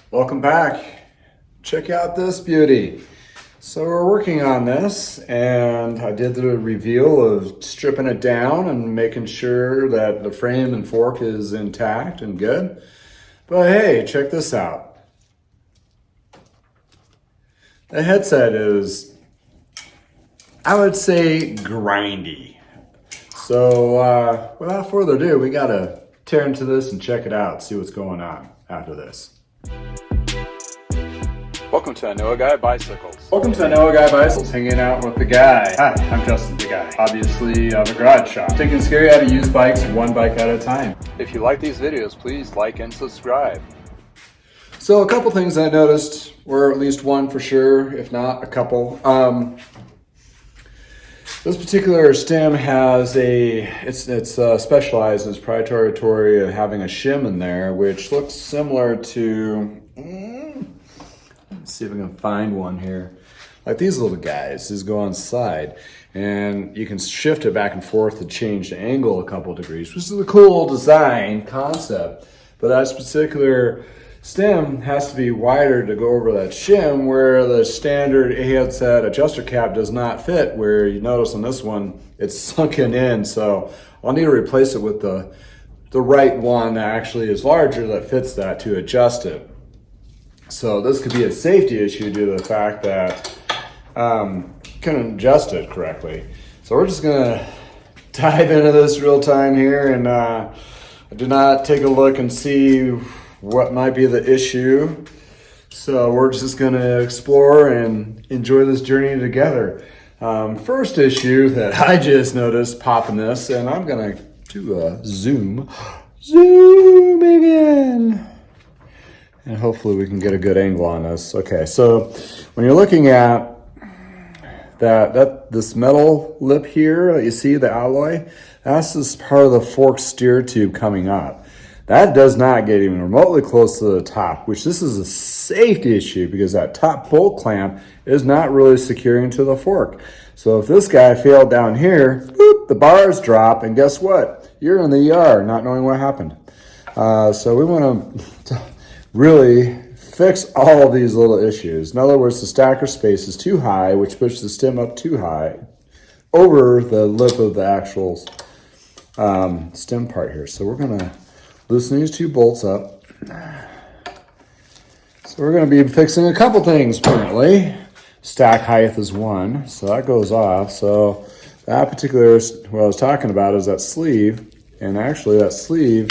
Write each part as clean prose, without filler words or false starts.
Welcome back. Check out this beauty. So we're working on this and I did the reveal of stripping it down and making sure that the frame and fork is intact and good. But hey, check this out. The headset is, I would say, grindy. So without further ado, we gotta tear into this and check it out, see what's going on after this. Welcome to I Know a Guy Bicycles. Welcome to I Know a Guy Bicycles, hanging out with the guy. Hi, I'm Justin, the guy. Obviously, I have a garage shop. Taking scary out of used bikes, one bike at a time. If you like these videos, please like and subscribe. So a couple things I noticed, or at least one for sure, if not a couple. This particular stem has it's specialized, it's proprietary, having a shim in there, which looks similar to, let's see if I can find one here. Like these little guys, these go on the side, and you can shift it back and forth to change the angle a couple degrees, which is a cool design concept. But that particular stem has to be wider to go over that shim, where the standard headset adjuster cap does not fit, where you notice on this one it's sunken in. So I'll need to replace it with the right one that actually is larger that fits that to adjust it. So this could be a safety issue due to the fact that couldn't adjust it correctly. So we're just gonna dive into this real time here, and I did not take a look and see what might be the issue. So we're just gonna explore and enjoy this journey together. First issue that I just noticed popping this, and I'm gonna do a zoom again. And hopefully we can get a good angle on this. Okay, so when you're looking at this metal lip here that you see, the alloy, that's this part of the fork steer tube coming up. That does not get even remotely close to the top, which this is a safety issue because that top bolt clamp is not really securing to the fork. So if this guy failed down here, boop, the bars drop, and guess what? You're in the ER not knowing what happened. So we want to really fix all of these little issues. In other words, the stacker space is too high, which pushes the stem up too high over the lip of the actual stem part here. So we're gonna loosen these two bolts up. So we're gonna be fixing a couple things apparently. Stack height is one, so that goes off. So that particular, what I was talking about is that sleeve, and actually that sleeve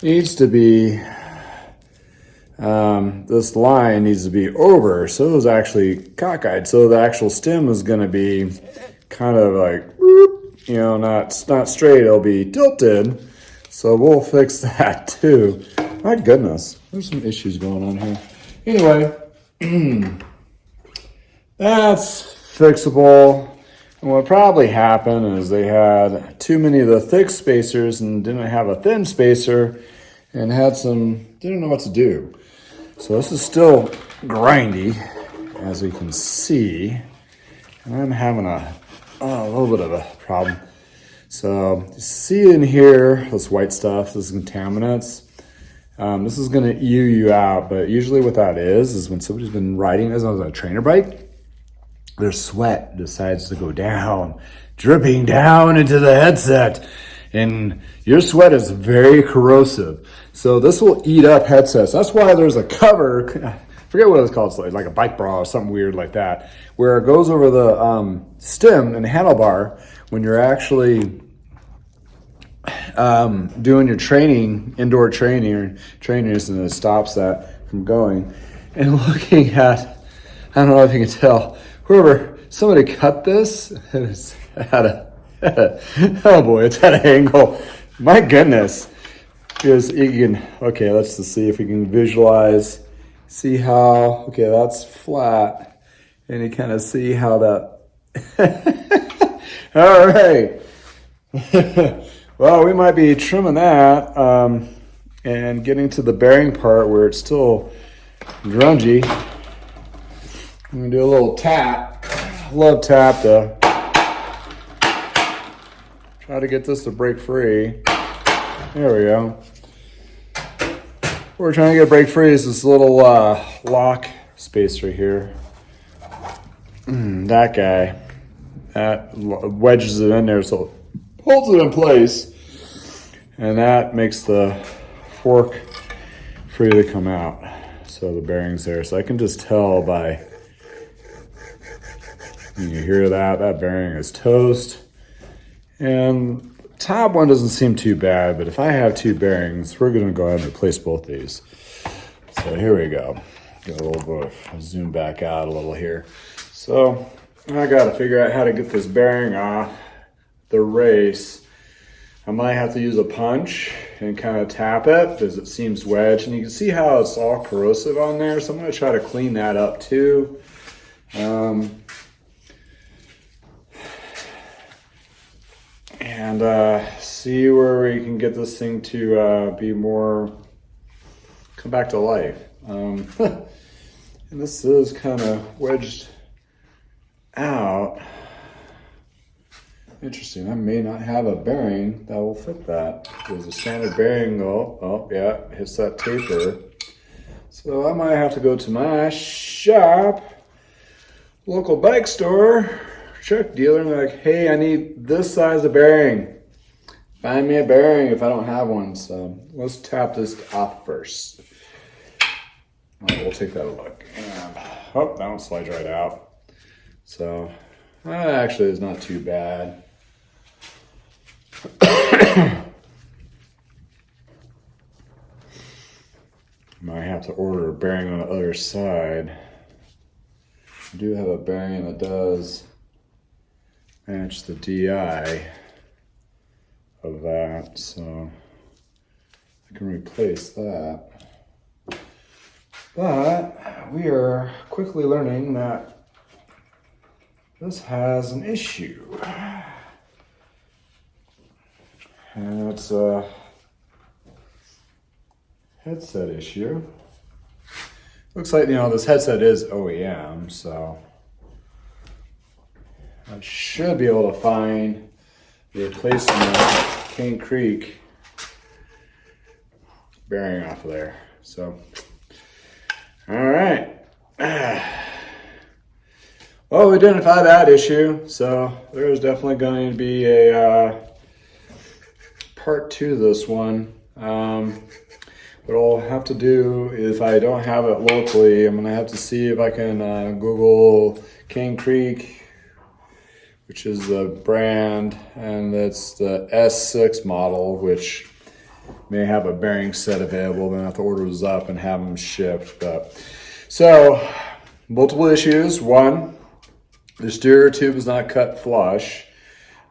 needs to be, this line needs to be over, so it was actually cockeyed. So the actual stem is going to be kind of like, you know, not straight. It'll be tilted. So we'll fix that too. My goodness, there's some issues going on here. Anyway, that's fixable. And what probably happened is they had too many of the thick spacers and didn't have a thin spacer, and didn't know what to do. So this is still grindy, as we can see, and I'm having a little bit of a problem. So you see in here, this white stuff, this is contaminants. This is gonna you out, but usually what that is when somebody's been riding this on a trainer bike, their sweat decides to go down, dripping down into the headset. And your sweat is very corrosive. So this will eat up headsets. That's why there's a cover, I forget what it's called, it's like a bike bra or something weird like that, where it goes over the stem and the handlebar when you're actually doing your training, indoor training or trainers, and it stops that from going. And looking at, I don't know if you can tell, somebody cut this, and it's had a, oh boy, it's at an angle. My goodness. Because you can, okay, let's just see if we can visualize, see how, okay, that's flat. And you kind of see how that, all right. Well, we might be trimming that and getting to the bearing part where it's still grungy. I'm gonna do a little tap. Love tap though. Try to get this to break free. There we go. What we're trying to get break free is this little lock space right here. That guy, that wedges it in there so it holds it in place. And that makes the fork free to come out. So the bearing's there. So I can just tell by, you hear that bearing is toast. And the top one doesn't seem too bad, but if I have two bearings, we're gonna go ahead and replace both these. So here we go. Get a little bit, I'll zoom back out a little here. So I gotta figure out how to get this bearing off the race. I might have to use a punch and kind of tap it because it seems wedged. And you can see how it's all corrosive on there. So I'm going to try to clean that up too. And see where we can get this thing to be more, come back to life. And this is kind of wedged out. Interesting. I may not have a bearing that will fit that. There's a standard bearing. Oh yeah, hits that taper. So I might have to go to my shop, local bike store, truck dealer, and be like, hey, I need this size of bearing. Find me a bearing if I don't have one. So let's tap this off first. We'll take that a look. And, oh, that one slides right out. So that actually is not too bad. Might have to order a bearing on the other side. I do have a bearing that does match the DI of that, so I can replace that. But we are quickly learning that this has an issue. And it's a headset issue. Looks like, this headset is OEM, so I should be able to find the replacement Cane Creek bearing off of there. So, all right. Well, we identified that issue, so there's definitely going to be a part 2 to this one. What I'll have to do, if I don't have it locally, I'm going to have to see if I can Google Cane Creek, which is the brand, and that's the S6 model, which may have a bearing set available. Then I have to order those up and have them shipped. But so, multiple issues. One, the steer tube is not cut flush,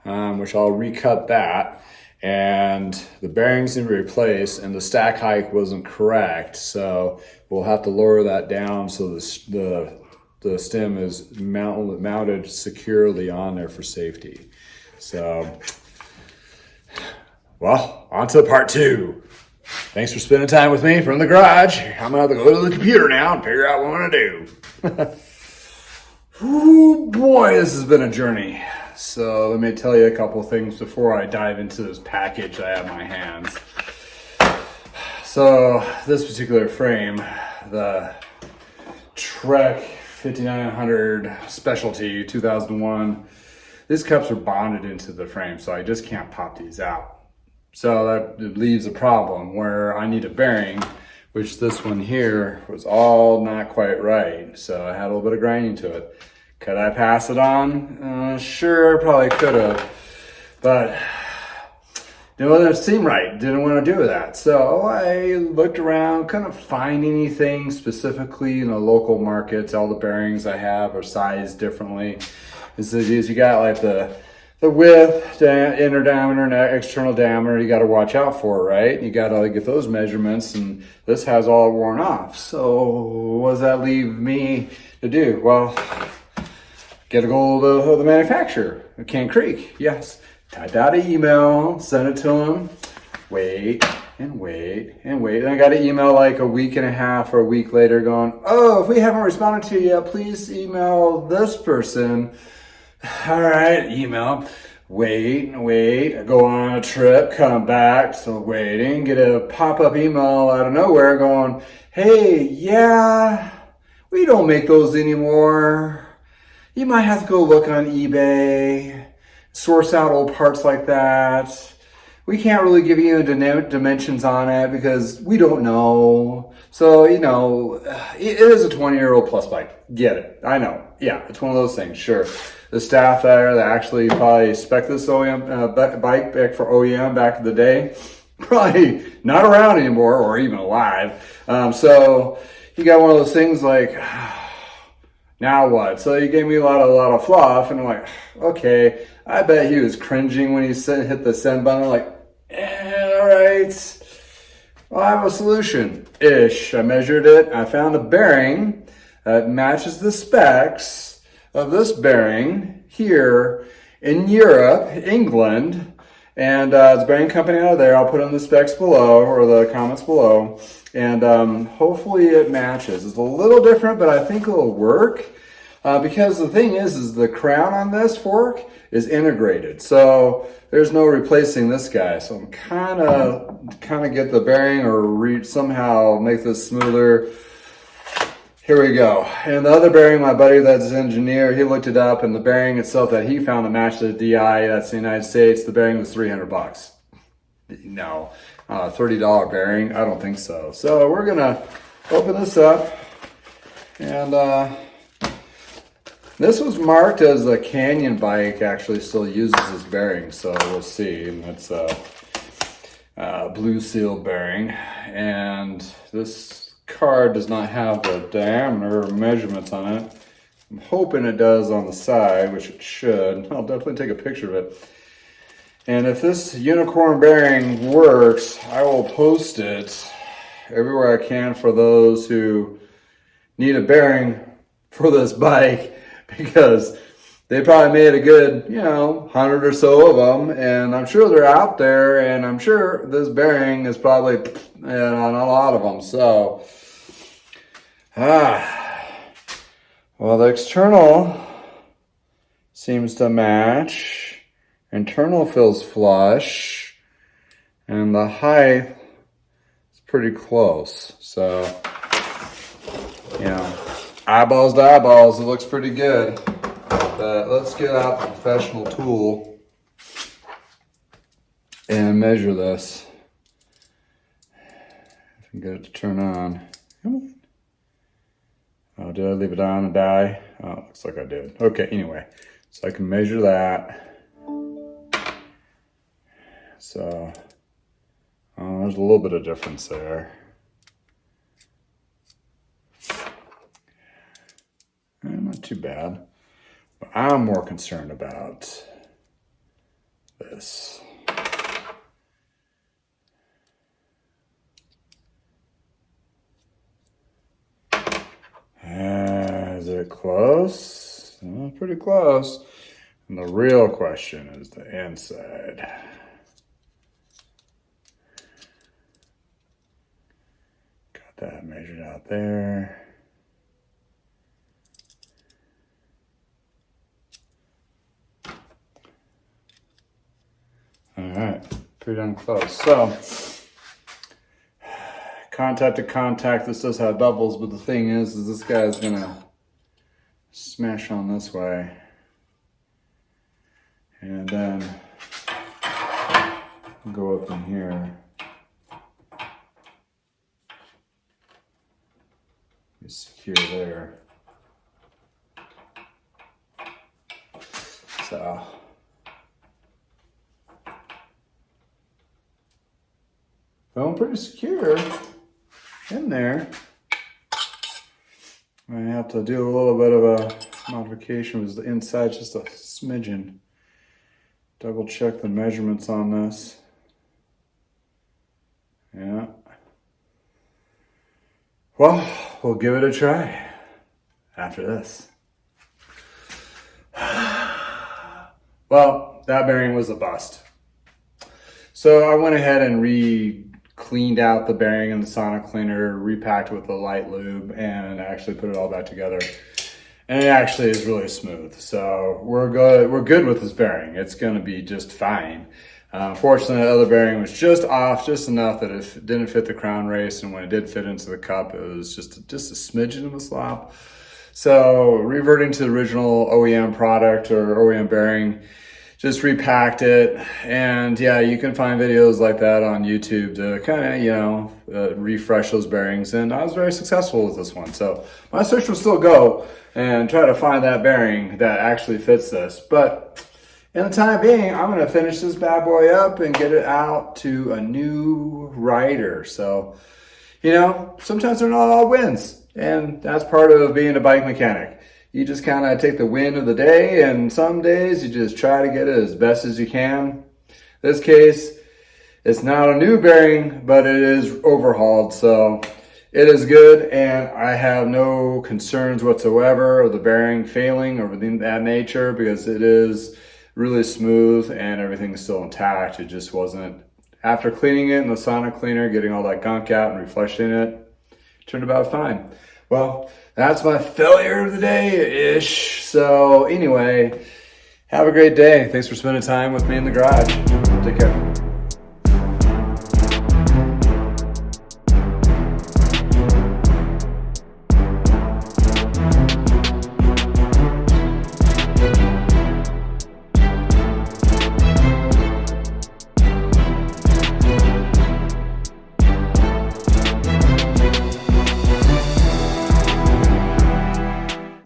which I'll recut that. And the bearings need to be replaced, and the stack height wasn't correct, so we'll have to lower that down so the stem is mounted securely on there for safety. So, well, on to part 2. Thanks for spending time with me from the garage. I'm gonna have to go to the computer now and figure out what I'm gonna do. Oh boy, this has been a journey. So let me tell you a couple things before I dive into this package I have in my hands. So this particular frame, the Trek 5900 Specialty 2001, these cups are bonded into the frame, so I just can't pop these out. So that leaves a problem where I need a bearing, which this one here was all not quite right. So I had a little bit of grinding to it. Could I pass it on? Sure, probably could have, but it didn't seem right. Didn't want to do that. So I looked around, couldn't find anything specifically in the local markets. All the bearings I have are sized differently. You got like the width, inner diameter, and external diameter. You got to watch out for, right? You got to get those measurements, and this has all worn off. So what does that leave me to do? Well, get a hold of the manufacturer, Cane Creek. Yes. Type out an email, send it to them. Wait and wait and wait. And I got an email like a week and a half or a week later going, oh, if we haven't responded to you yet, please email this person. All right, email. wait, go on a trip, come back, still waiting, get a pop-up email out of nowhere going, hey, yeah, we don't make those anymore. You might have to go look on eBay, source out old parts like that. We can't really give you dimensions on it because we don't know. So, you know, it is a 20-year-old plus bike. Get it. I know. Yeah, it's one of those things, sure. The staff there that actually probably spec this OEM bike back for OEM back in the day, probably not around anymore or even alive. So you got one of those things like, now what? So he gave me a lot of fluff, and I'm like, okay. I bet he was cringing when he hit the send button. I'm like, all right. Well, I have a solution-ish. I measured it. I found a bearing that matches the specs of this bearing here in Europe, England. And it's a bearing company out of there. I'll put in the specs below, or the comments below. And hopefully it matches. It's a little different, but I think it'll work. Because the thing is the crown on this fork is integrated. So there's no replacing this guy. So I'm kind of get the bearing or somehow make this smoother. Here we go. And the other bearing, my buddy that's an engineer, he looked it up, and the bearing itself that he found to match the DI, that's the United States, the bearing was $300. No, $30 bearing, I don't think so. So we're gonna open this up, and this was marked as a Canyon bike, actually still uses this bearing, so we'll see. And it's a blue seal bearing, and this card does not have the diameter measurements on it. I'm hoping it does on the side, which it should. I'll definitely take a picture of it. And if this unicorn bearing works, I will post it everywhere I can for those who need a bearing for this bike, because they probably made a good, 100 or so of them, and I'm sure they're out there, and I'm sure this bearing is probably on a lot of them. So, well, the external seems to match. Internal feels flush, and the height is pretty close. So, eyeballs to eyeballs, it looks pretty good. But let's get out the professional tool and measure this. If I can get it to turn on. Come on. Oh, did I leave it on and die? Oh, looks like I did. Okay, anyway. So I can measure that. So, there's a little bit of difference there. Not too bad. But I'm more concerned about this. Is it close? Pretty close. And the real question is the inside. Got that measured out there. All right, pretty darn close. So, contact to contact, this does have bevels, but the thing is this guy's gonna smash on this way. And then go up in here. It's secure there. So, feeling pretty secure in there. I have to do a little bit of a modification because the inside's just a smidgen. Double check the measurements on this. Yeah. Well, we'll give it a try after this. Well, that bearing was a bust. So I went ahead and cleaned out the bearing in the sonic cleaner, repacked it with a light lube, and actually put it all back together. and it actually is really smooth. So we're good with this bearing. It's going to be just fine. Fortunately, the other bearing was just off, just enough that it didn't fit the crown race, and when it did fit into the cup, it was just a smidgen of a slop. So reverting to the original OEM product or OEM bearing, just repacked it. And yeah, you can find videos like that on YouTube to kind of, refresh those bearings. And I was very successful with this one. So my search will still go and try to find that bearing that actually fits this. But in the time being, I'm going to finish this bad boy up and get it out to a new rider. So, sometimes they're not all wins. And that's part of being a bike mechanic. You just kind of take the win of the day, and some days you just try to get it as best as you can. This case, it's not a new bearing, but it is overhauled, so it is good, and I have no concerns whatsoever of the bearing failing or anything of that nature, because it is really smooth and everything is still intact. It just wasn't, after cleaning it in the sonic cleaner, getting all that gunk out and refreshing it, turned about fine. Well, that's my failure of the day-ish. So anyway, have a great day. Thanks for spending time with me in the garage. Take care.